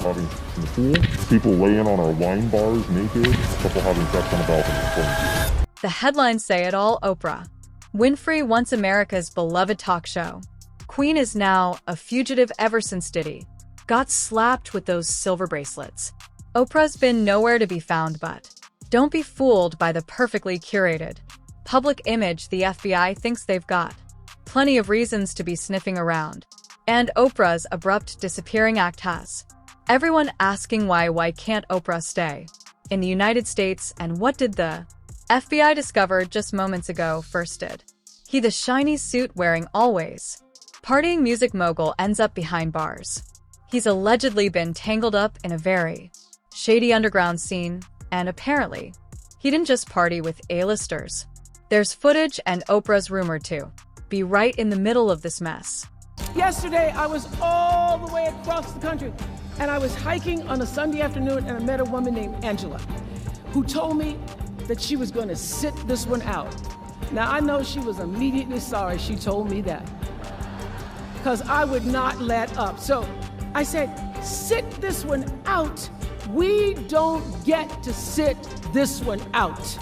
having sex in the pool, people laying on our wine bars naked, a couple having sex on a balcony. The headlines say it all. Oprah Winfrey, once America's beloved talk show queen, is now a fugitive ever since Diddy got slapped with those silver bracelets. Oprah's been nowhere to be found, but don't be fooled by the perfectly curated public image the FBI thinks they've got. Plenty of reasons to be sniffing around. And Oprah's abrupt disappearing act has everyone asking why can't Oprah stay in the United States, and what did the FBI discover just moments ago first did? He, the shiny suit-wearing, always partying music mogul, ends up behind bars. He's allegedly been tangled up in a very shady underground scene, and apparently, he didn't just party with A-listers. There's footage, and Oprah's rumored to be right in the middle of this mess. Yesterday, I was all the way across the country, and I was hiking on a Sunday afternoon, and I met a woman named Angela, who told me that she was going to sit this one out. Now, I know she was immediately sorry she told me that, because I would not let up. So I said, sit this one out. We don't get to sit this one out.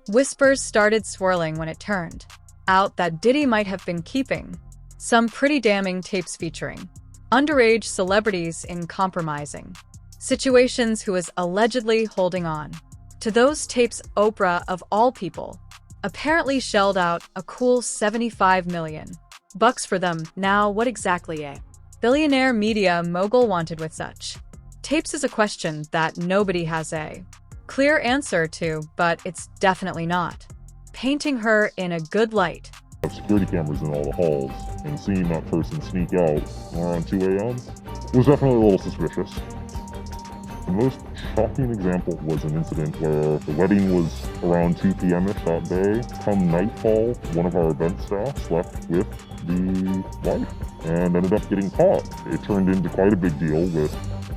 Whispers started swirling when it turned out that Diddy might have been keeping some pretty damning tapes featuring underage celebrities in compromising situations, who was allegedly holding on to those tapes. Oprah, of all people, apparently shelled out a cool $75 million for them. Now, what exactly a billionaire media mogul wanted with such tapes is a question that nobody has a clear answer to, but it's definitely not painting her in a good light. Security cameras in all the halls, and seeing that person sneak out around 2 a.m. was definitely a little suspicious. The most shocking example was an incident where the wedding was around 2 p.m.-ish that day. Come nightfall, one of our event staff slept with the wife and ended up getting caught. It turned into quite a big deal with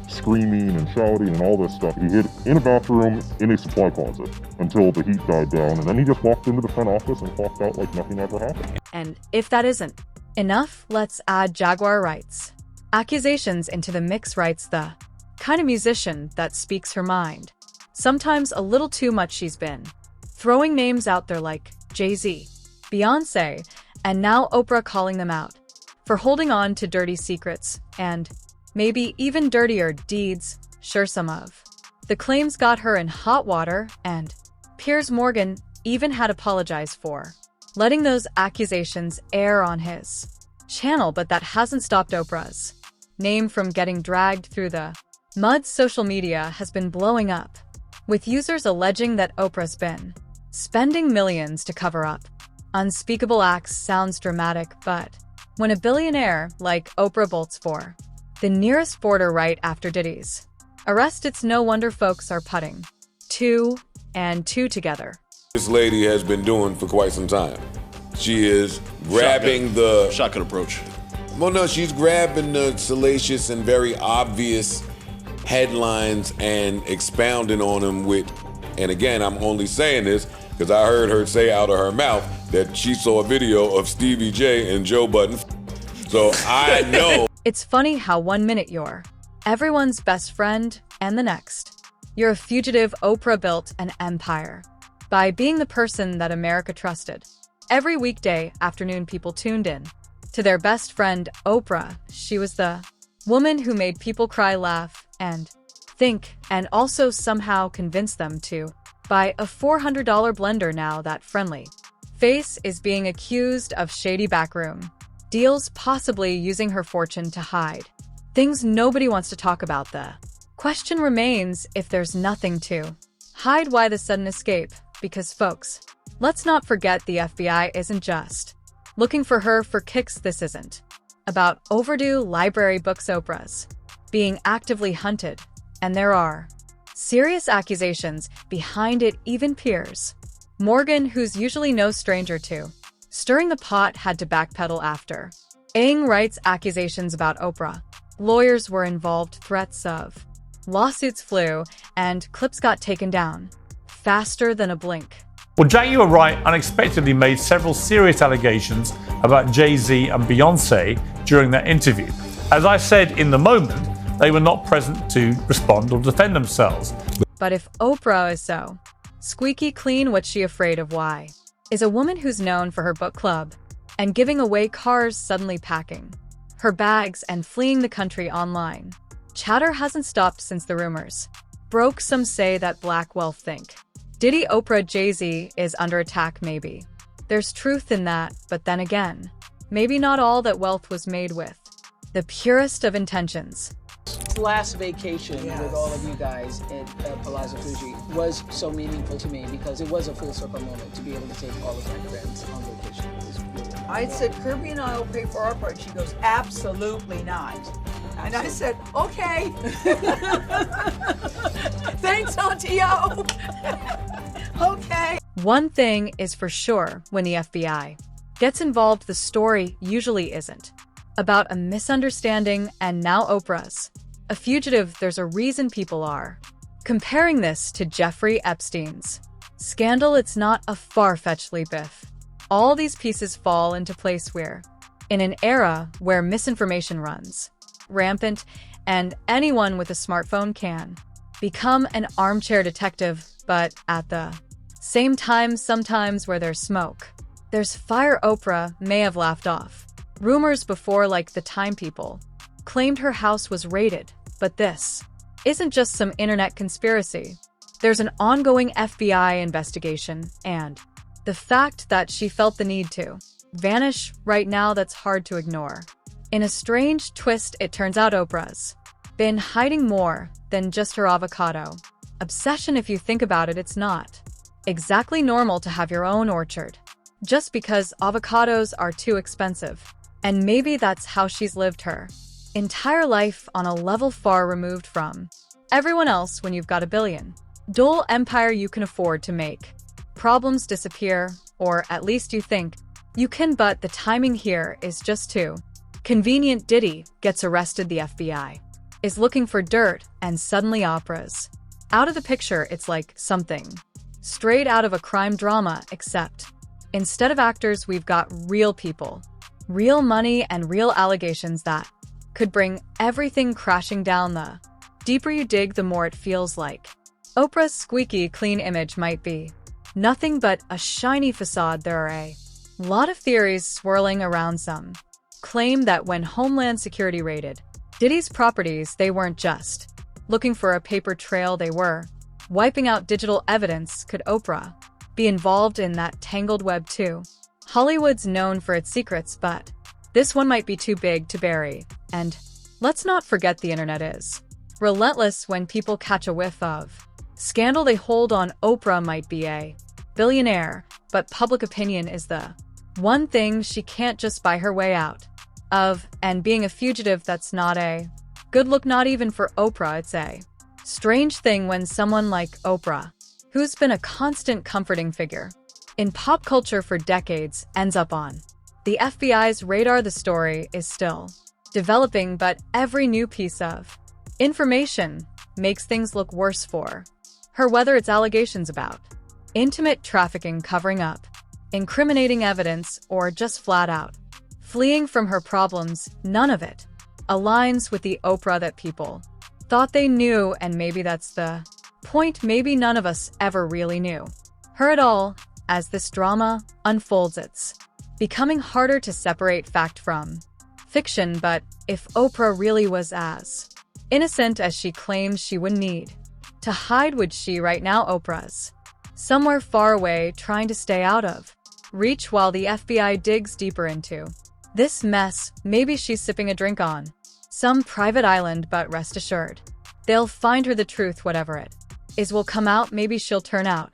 screaming and shouting and all this stuff. He hid in a bathroom in a supply closet until the heat died down, and then he just walked into the front office and walked out like nothing ever happened. And if that isn't enough, let's add Jaguar Wrights accusations into the mix. Wrights, the kind of musician that speaks her mind. Sometimes a little too much. She's been throwing names out there like Jay-Z, Beyonce, and now Oprah, calling them out for holding on to dirty secrets and maybe even dirtier deeds. Sure, some of the claims got her in hot water, and Piers Morgan even had apologized for letting those accusations air on his channel, but that hasn't stopped Oprah's name from getting dragged through the mud. Social media has been blowing up, with users alleging that Oprah's been spending millions to cover up unspeakable acts. Sounds dramatic, but when a billionaire like Oprah bolts for the nearest border right after Diddy's arrest, it's no wonder folks are putting two and two together. This lady has been doing for quite some time. She is grabbing the shotgun approach. Well, no, she's grabbing the salacious and very obvious headlines and expounding on them with, and again, I'm only saying this because I heard her say out of her mouth that she saw a video of Stevie J and Joe Budden. So I know. It's funny how 1 minute you're everyone's best friend, and the next, you're a fugitive. Oprah built an empire by being the person that America trusted. Every weekday afternoon, people tuned in to their best friend, Oprah. She was the woman who made people cry, laugh, and think, and also somehow convinced them to buy a $400 blender. Now that friendly face is being accused of shady backroom deals, possibly using her fortune to hide things nobody wants to talk about. The question remains, if there's nothing to hide, why the sudden escape? Because folks, let's not forget the FBI isn't just looking for her for kicks. This isn't about overdue library books. Oprah's being actively hunted, and there are serious accusations behind it. Even Piers Morgan, who's usually no stranger to stirring the pot, had to backpedal after Aang writes accusations about Oprah. Lawyers were involved, threats of lawsuits flew, and clips got taken down faster than a blink. Well, Jaguar Wright unexpectedly made several serious allegations about Jay-Z and Beyonce during that interview. As I said in the moment, they were not present to respond or defend themselves. But if Oprah is so squeaky clean, what's she afraid of? Why is a woman who's known for her book club and giving away cars suddenly packing her bags and fleeing the country online? Chatter hasn't stopped since the rumors broke. Some say that black wealth think Diddy, Oprah, Jay-Z is under attack. Maybe there's truth in that, but then again, maybe not all that wealth was made with the purest of intentions. Last vacation with all of you guys at Palazzo Fuji was so meaningful to me because it was a full circle moment to be able to take all of my friends on vacation. It was really I said, Kirby and I will pay for our part. She goes, absolutely not. And I said, okay. Thanks, Auntie O. Okay. One thing is for sure, when the FBI gets involved, the story usually isn't about a misunderstanding, and now Oprah's a fugitive. There's a reason people are comparing this to Jeffrey Epstein's scandal. It's not a far-fetched leap if all these pieces fall into place. We're in an era where misinformation runs rampant, and anyone with a smartphone can become an armchair detective. But at the same time, sometimes where there's smoke, there's fire. Oprah may have laughed off rumors before, like the time people claimed her house was raided, but this isn't just some internet conspiracy. There's an ongoing FBI investigation, and the fact that she felt the need to vanish right now, that's hard to ignore. In a strange twist, it turns out Oprah's been hiding more than just her avocado obsession. If you think about it, it's not exactly normal to have your own orchard just because avocados are too expensive. And maybe that's how she's lived her entire life, on a level far removed from everyone else. When you've got $1 billion empire, you can afford to make problems disappear, or at least you think you can, but the timing here is just too convenient. Diddy gets arrested, the FBI is looking for dirt, and suddenly Oprah's out of the picture. It's like something straight out of a crime drama, except instead of actors, we've got real people, real money, and real allegations that could bring everything crashing down. The deeper you dig, the more it feels like Oprah's squeaky clean image might be nothing but a shiny facade. There are a lot of theories swirling around. Some claim that when Homeland Security raided Diddy's properties, they weren't just looking for a paper trail, they were wiping out digital evidence. Could Oprah be involved in that tangled web too? Hollywood's known for its secrets, but this one might be too big to bury. And let's not forget, the internet is relentless. When people catch a whiff of scandal, they hold on. Oprah might be a billionaire, but public opinion is the one thing she can't just buy her way out of. And being a fugitive, that's not a good look, not even for Oprah. It's a strange thing when someone like Oprah, who's been a constant comforting figure in pop culture for decades, ends up on the FBI's radar. The story is still developing, but every new piece of information makes things look worse for her, whether it's allegations about intimate trafficking, covering up incriminating evidence, or just flat out fleeing from her problems. None of it aligns with the Oprah that people thought they knew, and maybe that's the point. Maybe none of us ever really knew her at all. As this drama unfolds, it's becoming harder to separate fact from fiction. But if Oprah really was as innocent as she claims, she wouldn't need to hide, would she? Right now, Oprah's somewhere far away, trying to stay out of reach while the FBI digs deeper into this mess. Maybe she's sipping a drink on some private island, but rest assured, they'll find her. The truth, whatever it is, will come out. Maybe she'll turn out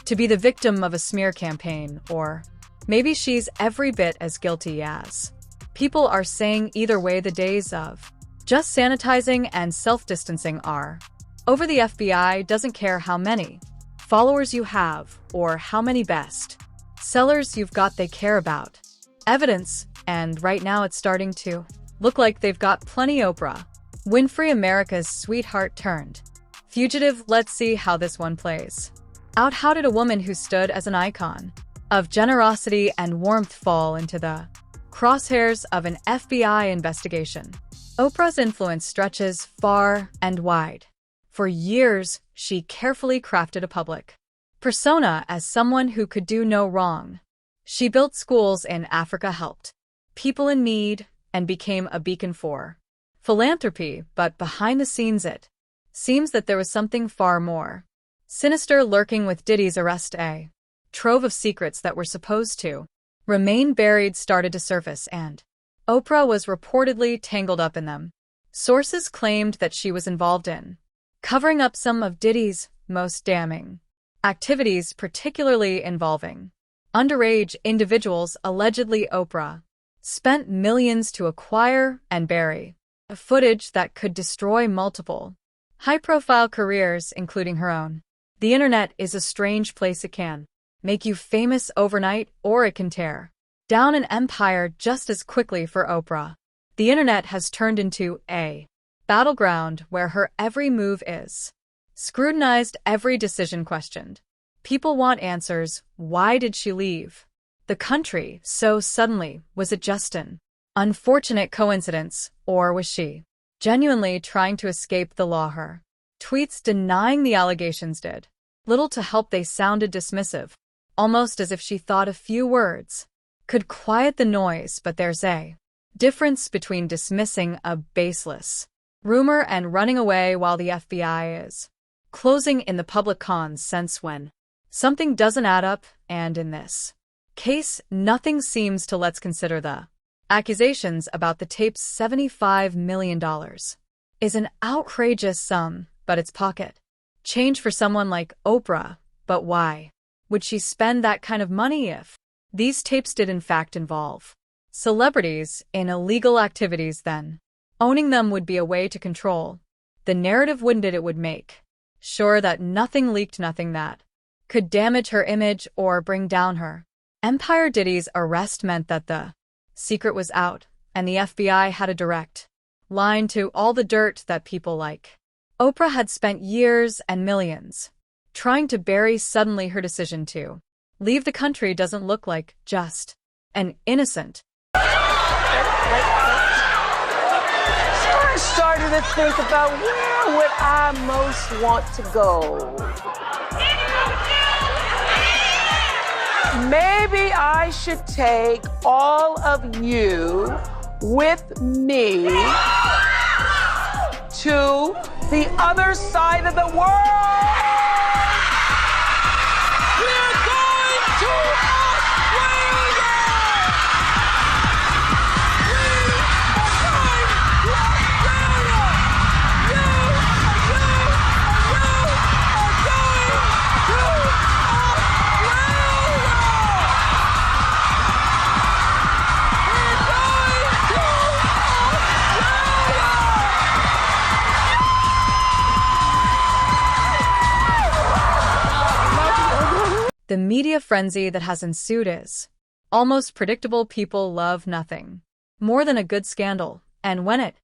to be the victim of a smear campaign, or maybe she's every bit as guilty as people are saying. Either way, the days of just sanitizing and self-distancing are over. The FBI doesn't care how many followers you have or how many best sellers you've got. They care about evidence, and right now it's starting to look like they've got plenty. Oprah Winfrey, America's sweetheart turned fugitive. Let's see how this one plays out. How did a woman who stood as an icon of generosity and warmth fall into the crosshairs of an FBI investigation? Oprah's influence stretches far and wide. For years, she carefully crafted a public persona as someone who could do no wrong. She built schools in Africa, helped people in need, and became a beacon for philanthropy, but behind the scenes it seems that there was something far more sinister lurking with Diddy's arrest. A trove of secrets that were supposed to remain buried started to surface, and Oprah was reportedly tangled up in them. Sources claimed that she was involved in covering up some of Diddy's most damning activities, particularly involving underage individuals. Allegedly, Oprah spent millions to acquire and bury footage that could destroy multiple high-profile careers, including her own. The internet is a strange place. It can make you famous overnight, or it can tear down an empire just as quickly. For Oprah, the internet has turned into a battleground where her every move is scrutinized, every decision questioned. People want answers. Why did she leave the country so suddenly? Was it just an unfortunate coincidence, or was she genuinely trying to escape the law? Her tweets denying the allegations did little to help. They sounded dismissive, almost as if she thought a few words could quiet the noise. But there's a difference between dismissing a baseless rumor and running away while the FBI is closing in. The public sense when something doesn't add up, and in this case, nothing seems to. Let's consider the accusations about the tape's $75 million is an outrageous sum, but it's pocket change for someone like Oprah. But why would she spend that kind of money if these tapes did in fact involve celebrities in illegal activities? Then owning them would be a way to control the narrative, wouldn't it? It would make sure that nothing leaked, nothing that could damage her image or bring down her empire. Diddy's arrest meant that the secret was out, and the FBI had a direct line to all the dirt that people like Oprah had spent years and millions trying to bury. Suddenly, her decision to leave the country doesn't look like just an innocent. I started to think about where would I most want to go. Maybe I should take all of you with me to the other side of the world. We're going to Australia. We are going to Australia. You are going to The media frenzy that has ensued is almost predictable. People love nothing more than a good scandal, and when it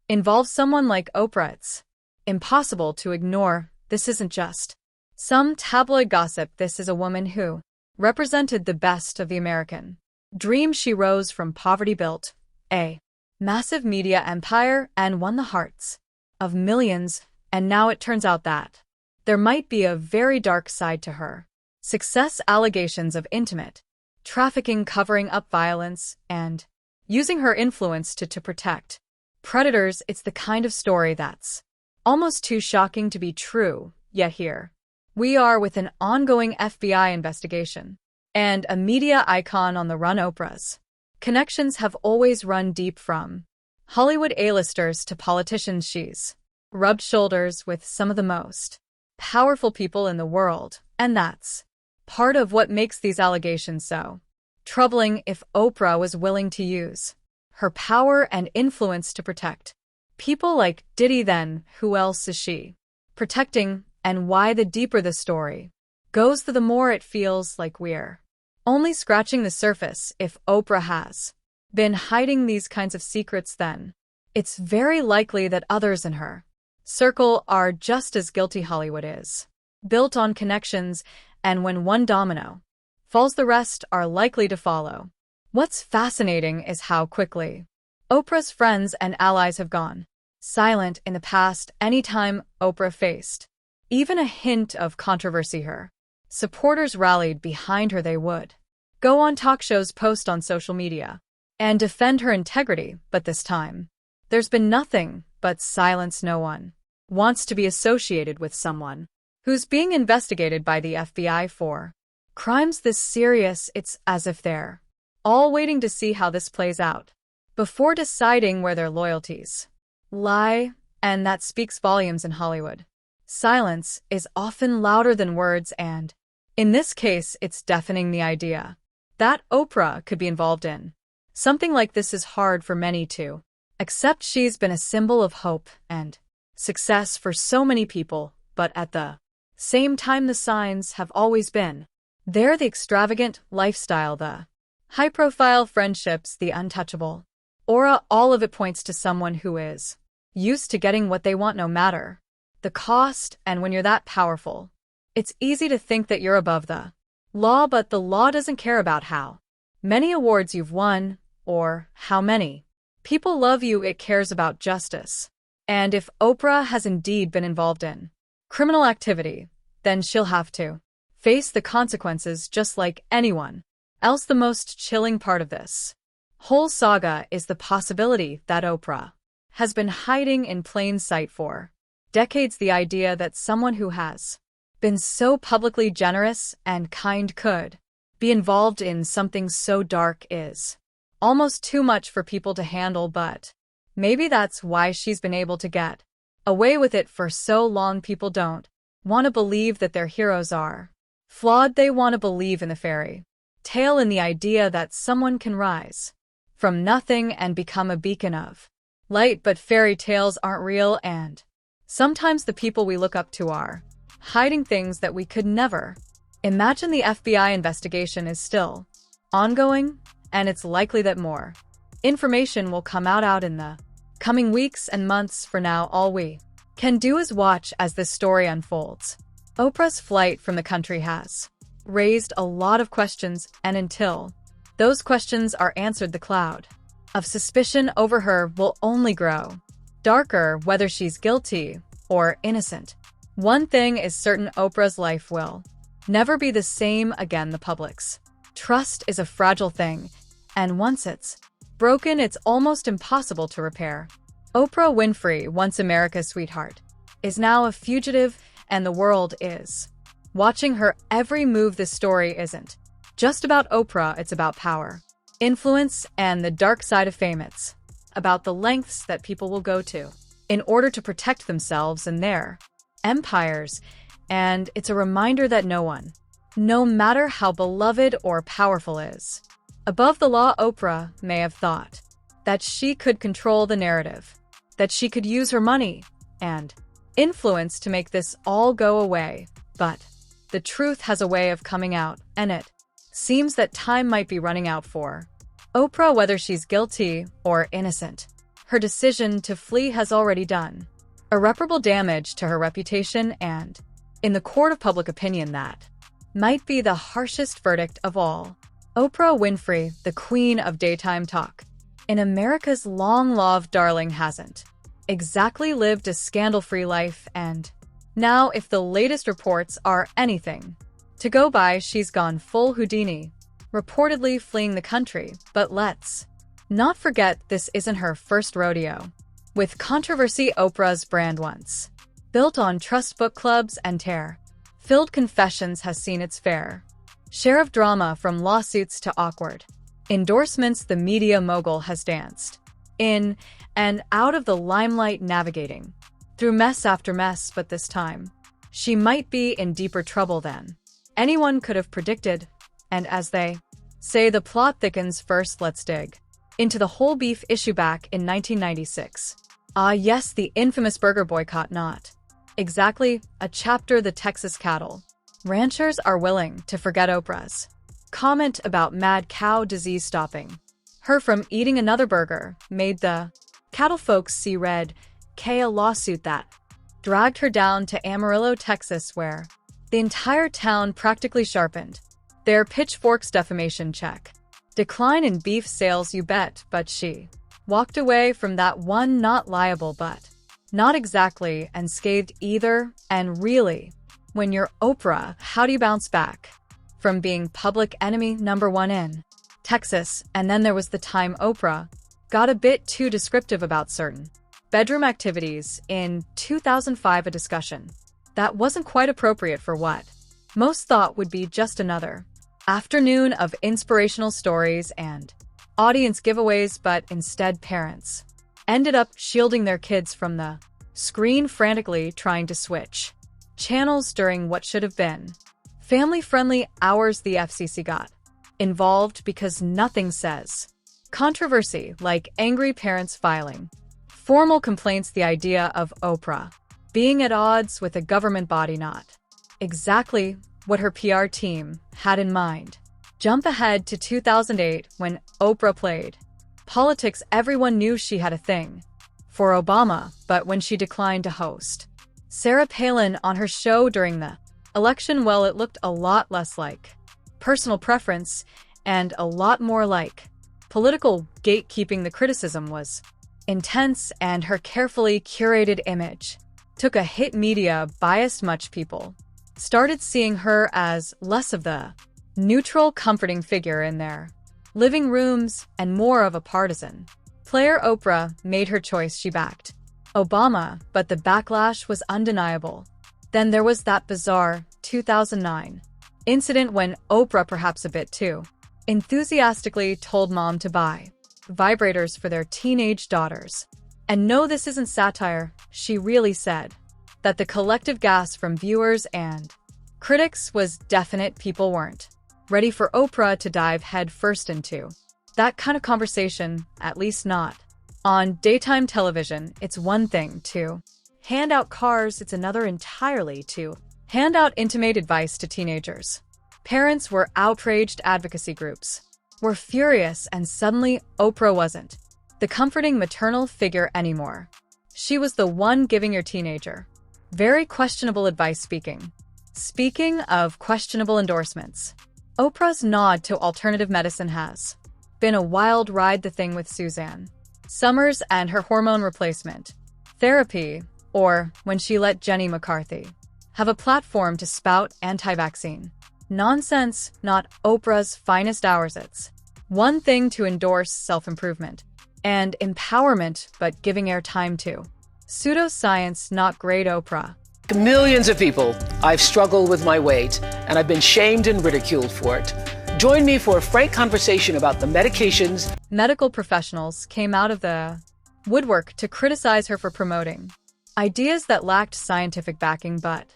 involves someone like Oprah, it's impossible to ignore. This isn't just some tabloid gossip. This is a woman who represented the best of the American dream. She rose from poverty, built a massive media empire, and won the hearts of millions. And now it turns out that there might be a very dark side to her success. Allegations of intimate trafficking, covering up violence, and using her influence to protect predators. It's the kind of story that's almost too shocking to be true. Yet here we are with an ongoing FBI investigation and a media icon on the run. Oprah's connections have always run deep, from Hollywood A-listers to politicians. She's rubbed shoulders with some of the most powerful people in the world, and that's part of what makes these allegations so troubling. If Oprah was willing to use her power and influence to protect people like Diddy, then who else is she protecting? And why? The deeper the story goes, the more it feels like we're only scratching the surface. If Oprah has been hiding these kinds of secrets, then it's very likely that others in her circle are just as guilty. Hollywood is built on connections, and when one domino falls, the rest are likely to follow. What's fascinating is how quickly Oprah's friends and allies have gone silent in the past anytime Oprah faced even a hint of controversy. Her supporters rallied behind her. They would go on talk shows, post on social media, and defend her integrity, but this time, there's been nothing but silence. No one wants to be associated with someone who's being investigated by the FBI for crimes this serious. It's as if they're all waiting to see how this plays out before deciding where their loyalties lie, and that speaks volumes in Hollywood. Silence is often louder than words, and in this case, it's deafening. The idea that Oprah could be involved in something like this is hard for many to accept. She's been a symbol of hope and success for so many people, but at the same time, the signs have always been there: the extravagant lifestyle, the high-profile friendships, the untouchable aura. All of it points to someone who is used to getting what they want no matter the cost, and when you're that powerful, it's easy to think that you're above the law, but the law doesn't care about how many awards you've won or how many people love you. It cares about justice. And if Oprah has indeed been involved in criminal activity, then she'll have to face the consequences just like anyone else. The most chilling part of this whole saga is the possibility that Oprah has been hiding in plain sight for decades. The idea that someone who has been so publicly generous and kind could be involved in something so dark is almost too much for people to handle, but maybe that's why she's been able to get away with it for so long. People don't want to believe that their heroes are flawed. They want to believe in the fairy tale, in the idea that someone can rise from nothing and become a beacon of light. But fairy tales aren't real, and sometimes the people we look up to are hiding things that we could never imagine. The FBI investigation is still ongoing, and it's likely that more information will come out in the coming weeks and months. For now, all we can do is watch as this story unfolds. Oprah's flight from the country has raised a lot of questions, and until those questions are answered, the cloud of suspicion over her will only grow darker. Whether she's guilty or innocent, one thing is certain: Oprah's life will never be the same again. The public's trust is a fragile thing, and once it's broken, it's almost impossible to repair. Oprah Winfrey, once America's sweetheart, is now a fugitive, and the world is watching her every move. This story isn't just about Oprah, it's about power, influence, and the dark side of fame. It's about the lengths that people will go to in order to protect themselves and their empires, and it's a reminder that no one, no matter how beloved or powerful, is above the law. Oprah may have thought that she could control the narrative, that she could use her money and influence to make this all go away, but the truth has a way of coming out, and it seems that time might be running out for Oprah. Whether she's guilty or innocent, her decision to flee has already done irreparable damage to her reputation, and in the court of public opinion, that might be the harshest verdict of all. Oprah Winfrey, the queen of daytime talk in America's long-loved darling, hasn't exactly lived a scandal-free life, and now, if the latest reports are anything to go by, she's gone full Houdini, reportedly fleeing the country. But let's not forget, this isn't her first rodeo with controversy. Oprah's brand, once built on trust, book clubs, and tear-filled confessions, has seen its fair share of drama, from lawsuits to awkward endorsements. The media mogul has danced in and out of the limelight, navigating through mess after mess, but this time, she might be in deeper trouble than anyone could have predicted. And as they say, the plot thickens. First, let's dig into the whole beef issue back in 1996. Yes, the infamous burger boycott. Not exactly a chapter the Texas cattle ranchers are willing to forget. Oprah's comment about mad cow disease stopping her from eating another burger made the cattle folks see red. A lawsuit that dragged her down to Amarillo, Texas, where the entire town practically sharpened their pitchforks. Defamation check. Decline in beef sales, you bet, but she walked away from that one not liable but not exactly unscathed either. And really, when you're Oprah, how do you bounce back from being public enemy #1 in Texas? And then there was the time Oprah got a bit too descriptive about certain bedroom activities in 2005, a discussion that wasn't quite appropriate for what most thought would be just another afternoon of inspirational stories and audience giveaways, but instead parents ended up shielding their kids from the screen, frantically trying to switch channels during what should have been family-friendly hours. The FCC got involved because nothing says controversy like angry parents filing formal complaints. The idea of Oprah being at odds with a government body, not exactly what her PR team had in mind. Jump ahead to 2008 when Oprah played politics. Everyone knew she had a thing for Obama, but when she declined to host Sarah Palin on her show during the election, well, it looked a lot less like personal preference and a lot more like political gatekeeping. The criticism was intense, and her carefully curated image took a hit. Media biased. Much people started seeing her as less of the neutral, comforting figure in their living rooms and more of a partisan player. Oprah made her choice. She backed Obama, but the backlash was undeniable. Then there was that bizarre 2009 incident when Oprah, perhaps a bit too enthusiastically, told mom to buy vibrators for their teenage daughters. And no, this isn't satire. She really said that the collective gasp from viewers and critics was definite. People weren't ready for Oprah to dive headfirst into that kind of conversation, at least not on daytime television. It's one thing to hand out cars, it's another entirely to hand out intimate advice to teenagers. Parents were outraged, advocacy groups were furious, and suddenly Oprah wasn't the comforting maternal figure anymore. She was the one giving your teenager very questionable advice. Speaking of questionable endorsements, Oprah's nod to alternative medicine has been a wild ride. The thing with Suzanne Summers and her hormone replacement therapy, or when she let Jenny McCarthy have a platform to spout anti-vaccine nonsense, not Oprah's finest hours. It's one thing to endorse self-improvement and empowerment, but giving airtime to pseudoscience, not great. Oprah. Millions of people, I've struggled with my weight, and I've been shamed and ridiculed for it. Join me for a frank conversation about the medications. Medical professionals came out of the woodwork to criticize her for promoting ideas that lacked scientific backing, but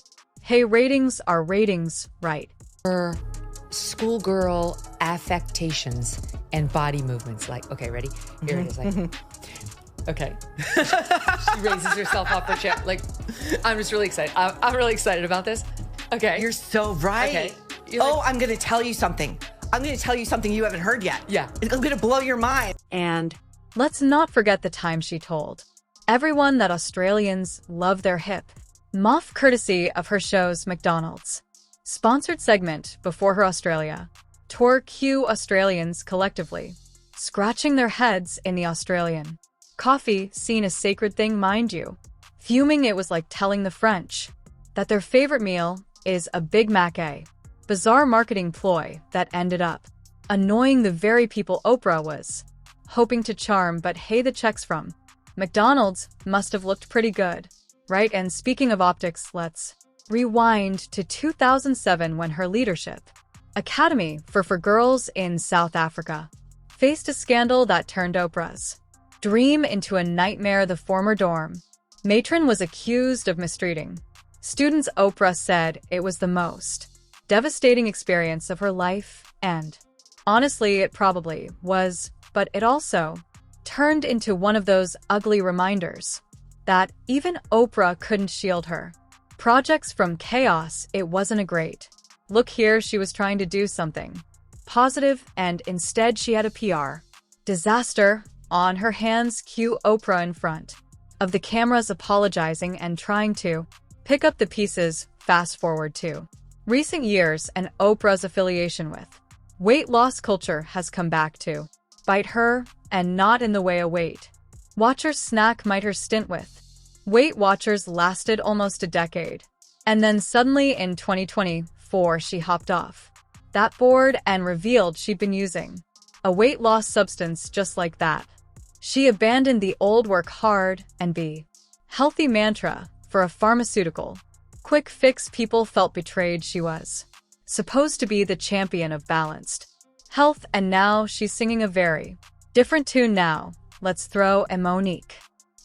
hey, ratings are ratings, right? Her schoolgirl affectations and body movements. Like, okay, ready? Here it is. Like, okay. She raises herself off her chair. Like, I'm just really excited. I'm really excited about this. Okay. You're so right. Okay. I'm going to tell you something. I'm going to tell you something you haven't heard yet. Yeah. I'm going to blow your mind. And let's not forget the time she told everyone that Australians love their hip muff, courtesy of her show's McDonald's sponsored segment before her Australia tour. Cue Australians collectively scratching their heads in the Australian coffee scene, a sacred thing, mind you. Fuming, it was like telling the French that their favorite meal is a Big Mac. A bizarre marketing ploy that ended up annoying the very people Oprah was hoping to charm. But hey, the checks from McDonald's must have looked pretty good, right? And speaking of optics, let's rewind to 2007 when her leadership academy for girls in South Africa faced a scandal that turned Oprah's dream into a nightmare. The former dorm matron was accused of mistreating students. Oprah said it was the most devastating experience of her life, and honestly, it probably was, but it also turned into one of those ugly reminders that even Oprah couldn't shield her projects from chaos. It wasn't a great look here. She was trying to do something positive, and instead she had a PR disaster on her hands. Cue Oprah in front of the cameras apologizing and trying to pick up the pieces. Fast forward to recent years, and Oprah's affiliation with weight loss culture has come back to bite her, and not in the way a Weight Watchers snack might her stint with. Weight Watchers lasted almost a decade. And then suddenly in 2024, she hopped off that board and revealed she'd been using a weight loss substance just like that. She abandoned the old work hard and be healthy mantra for a pharmaceutical quick fix. People felt betrayed. She was supposed to be the champion of balanced health, and now she's singing a very different tune now. Let's throw Monique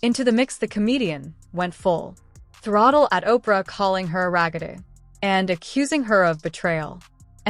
into the mix. The comedian went full throttle at Oprah, calling her a raggedy and accusing her of betrayal.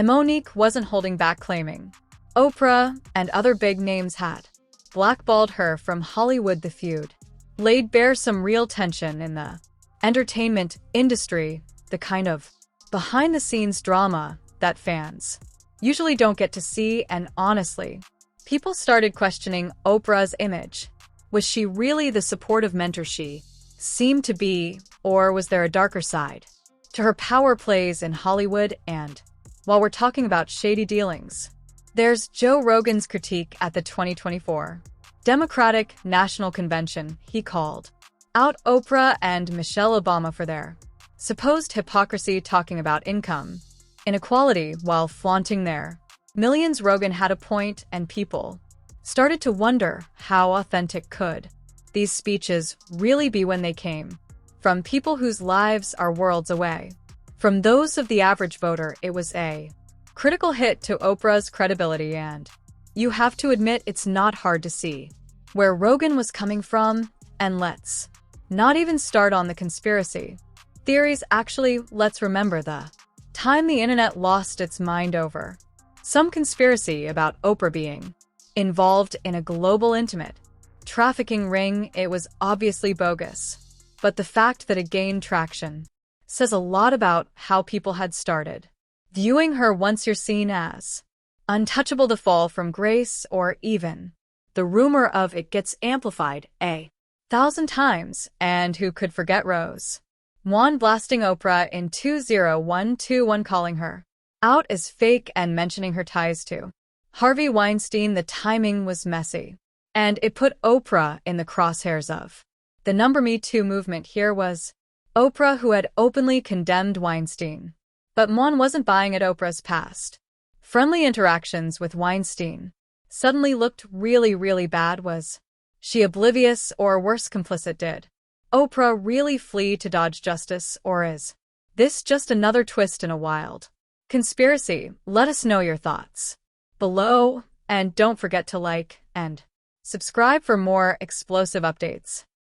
Monique wasn't holding back, claiming Oprah and other big names had blackballed her from Hollywood. The feud laid bare some real tension in the entertainment industry, the kind of behind-the-scenes drama that fans usually don't get to see, and honestly, people started questioning Oprah's image. Was she really the supportive mentor she seemed to be, or was there a darker side to her power plays in Hollywood? And while we're talking about shady dealings, there's Joe Rogan's critique at the 2024 Democratic National Convention. He called out Oprah and Michelle Obama for their supposed hypocrisy, talking about income inequality while flaunting their millions. Rogan had a point, and people started to wonder how authentic could these speeches really be when they came from people whose lives are worlds away from those of the average voter. It was a critical hit to Oprah's credibility, and you have to admit it's not hard to see where Rogan was coming from. And let's not even start on the conspiracy theories. Actually, let's remember the time the internet lost its mind over some conspiracy about Oprah being involved in a global intimate trafficking ring. It was obviously bogus, but the fact that it gained traction says a lot about how people had started viewing her. Once you're seen as untouchable, the fall from grace, or even the rumor of it gets amplified 1,000 times. And who could forget Rose Juan blasting Oprah in 20121, calling her out as fake and mentioning her ties to Harvey Weinstein. The timing was messy, and it put Oprah in the crosshairs of the Me Too movement. Here was Oprah, who had openly condemned Weinstein, but Juan wasn't buying it. Oprah's past friendly interactions with Weinstein suddenly looked really, really bad. Was she oblivious, or worse, complicit? Did Oprah really flee to dodge justice, or is this just another twist in a wild conspiracy? Let us know your thoughts below, and don't forget to like and subscribe for more explosive updates.